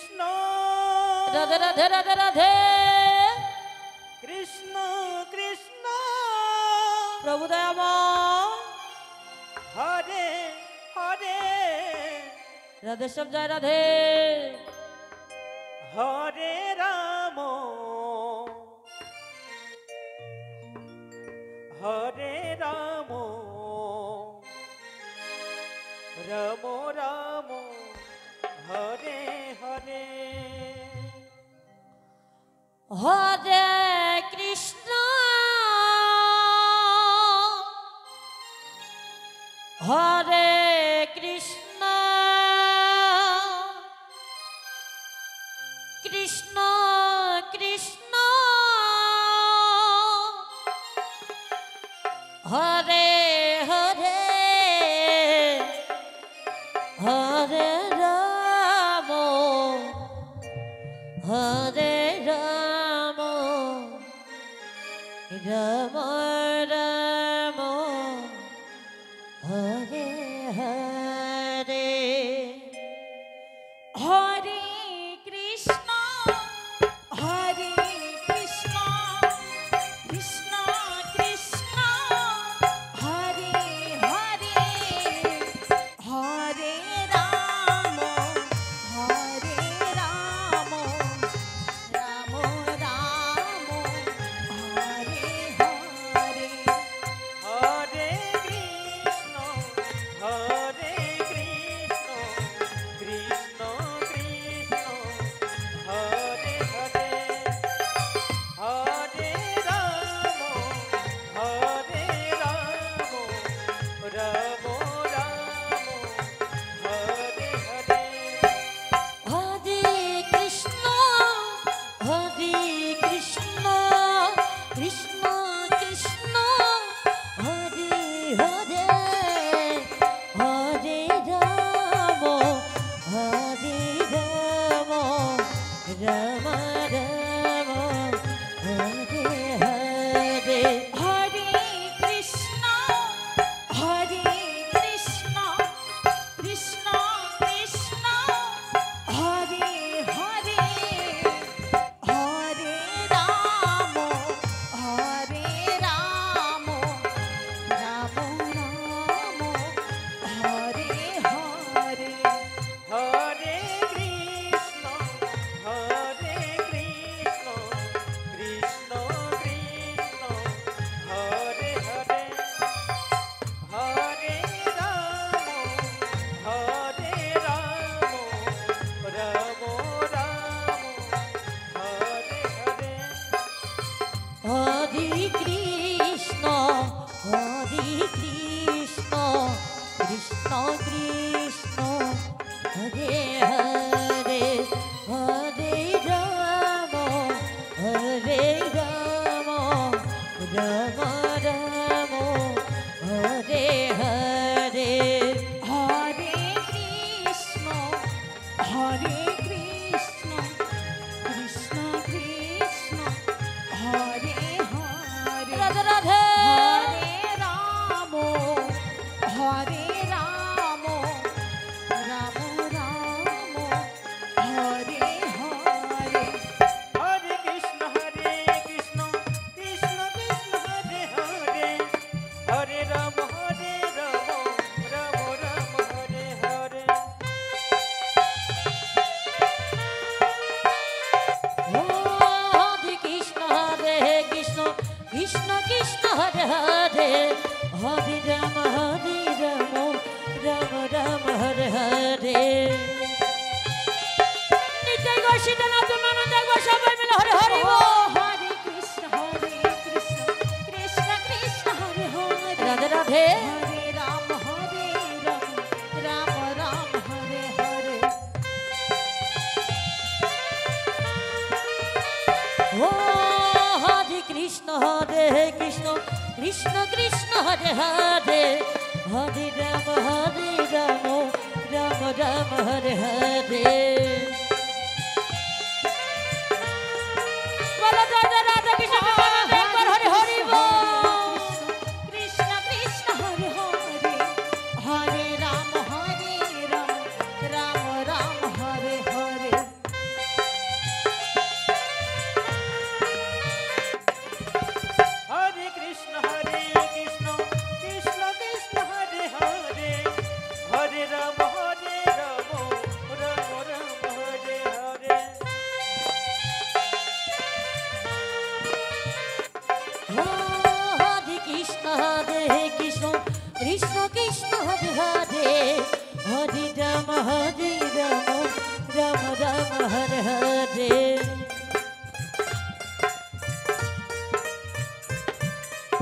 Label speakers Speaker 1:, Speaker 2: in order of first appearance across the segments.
Speaker 1: কৃষ্ণ
Speaker 2: রাধে রাধে রাধে রাধে
Speaker 1: কৃষ্ণ কৃষ্ণ
Speaker 2: প্রভু দয়াময়
Speaker 1: হরে হরে
Speaker 2: রাধে সব জয় রাধে
Speaker 1: হরে রাম হরে রাম রাম রাম হরে হরে
Speaker 2: হরে কৃষ্ণ হরে কৃষ্ণ কৃষ্ণ কৃষ্ণ হরে হরে হরে রাম হরে রাম রাম রাম হরে হরে হরে কৃষ্ণ হরে কৃষ্ণ কৃষ্ণ কৃষ্ণ হরে হরে হরে রাম হরে রাম রাম রাম হরে হরে
Speaker 1: হরে কৃষ্ণ হরে কৃষ্ণ কৃষ্ণ কৃষ্ণ হরে হরে হরে রাম হরে রাম রাম রাম হরে হরে
Speaker 2: হরে কৃষ্ণ হরে কৃষ্ণ কৃষ্ণ কৃষ্ণ হরে হরে হরে রাম হরে রাম রাম রাম হরে হরে হরে কৃষ্ণ হরে কৃষ্ণ কৃষ্ণ কৃষ্ণ হরে হরে হরে রাম হরে রাম রাম রাম হরে হরে
Speaker 1: হরে কৃষ্ণ হরে কৃষ্ণ কৃষ্ণ কৃষ্ণ হরে হরে হরে রাম হরে রাম রাম রাম হরে হরে
Speaker 2: হরে কৃষ্ণ হরে কৃষ্ণ কৃষ্ণ কৃষ্ণ হরে হরে হরে রাম হরে রাম রাম রাম হরে হরে হরে কৃষ্ণ হরে কৃষ্ণ কৃষ্ণ কৃষ্ণ হরে হরে রাধে রাধে হরে রাম হরে রাম রাম রাম হরে হরে
Speaker 1: হরে কৃষ্ণ কৃষ্ণ কৃষ্ণ হরে হরে হরে রাম রাম রাম হরে হরে
Speaker 2: ও হরে কৃষ্ণ হরে কৃষ্ণ কৃষ্ণ কৃষ্ণ হরে হরে হরে রাম রাম রাম হরে হরে নিতাই গো সীতানাথ ননদ গো সবাই মিলে হরে হরে হরে কৃষ্ণ কৃষ্ণ কৃষ্ণ হরে হরে রাধে রাধে হরে রাম রাম রাম হরে হরে ও হরে কৃষ্ণ কৃষ্ণ কৃষ্ণ কৃষ্ণ হরে হরে হরে রাম রাম রাম হরে হরে বলো রাধা রাধা কৃষ্ণ একবার হরে হরি বল Krishna Krishna Hare Hare Hare Ram Ram Ram Hare Hare Hare Rama Hare Rama Rama Rama Hare Hare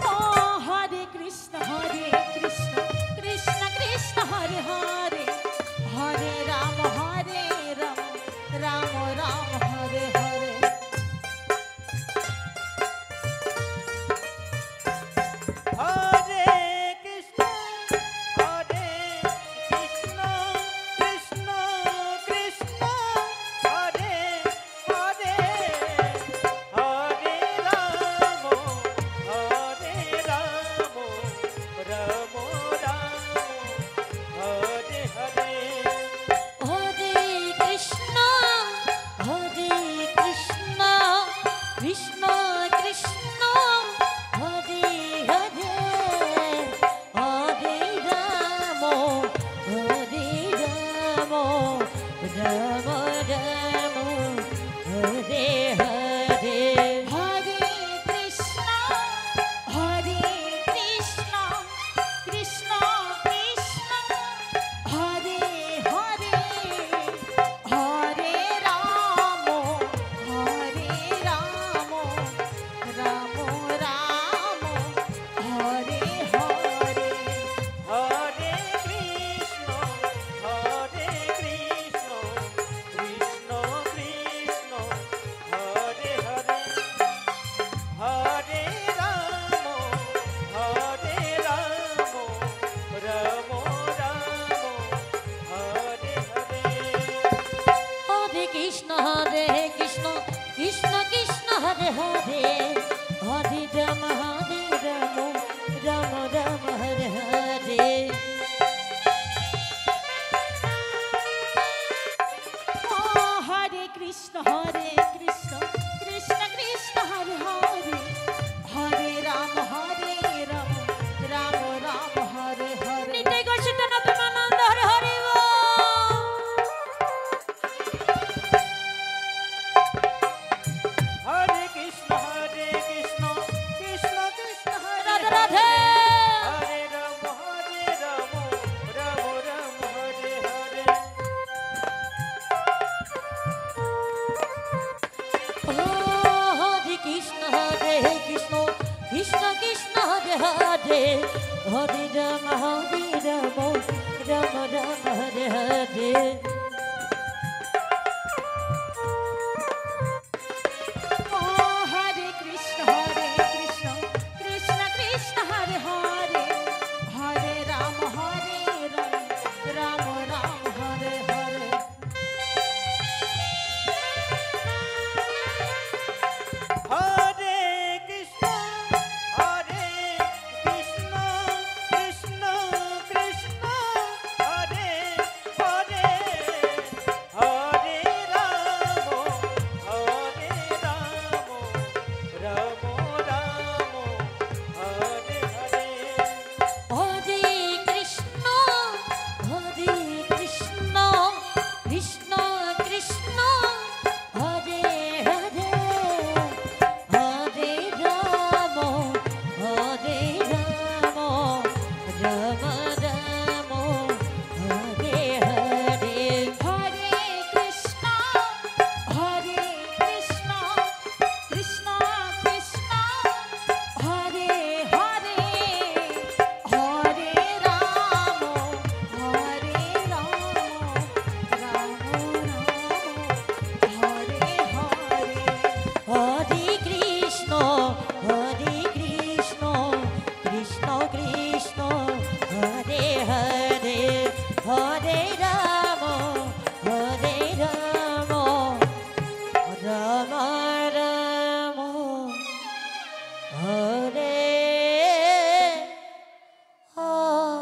Speaker 2: Oh Hare Krishna Krishna Krishna Hare Hare Hare Rama Rama Rama Hare Hare
Speaker 1: Hare Krishna, Krishna Krishna, Hare Hare, Hare Ramo, Ramo Ramo, Hare Hare.
Speaker 2: Hare Krishna Krishna Krishna Hare Hare Hare Ramo Ramo Ramo Hare Hare Hare Krishna Krishna Krishna Krishna Hare Hare Hare Ramo Ramo Ramo Hare Hare
Speaker 1: Hare Krishna, Krishna Krishna, Hare Hare, Hare Ramo, Ramo Ramo, Hare Hare.
Speaker 2: Hare Krishna Krishna Krishna Hare Hare Hare Rama Rama Rama Hare Hare Oh Hare Krishna Krishna Krishna Hare Hare Hare Rama Rama Hare Hare Nitai Gaur Chaitanya Premanand Hare Hare Bol
Speaker 1: Hare Krishna, Krishna Krishna, Hare
Speaker 2: Radhe
Speaker 1: Hare.
Speaker 2: Radhe
Speaker 1: Hare Ramo, Ramo Ramo, Hare Hare.
Speaker 2: Oh Hare Krishna Krishna Krishna Hare Hare Hare Rama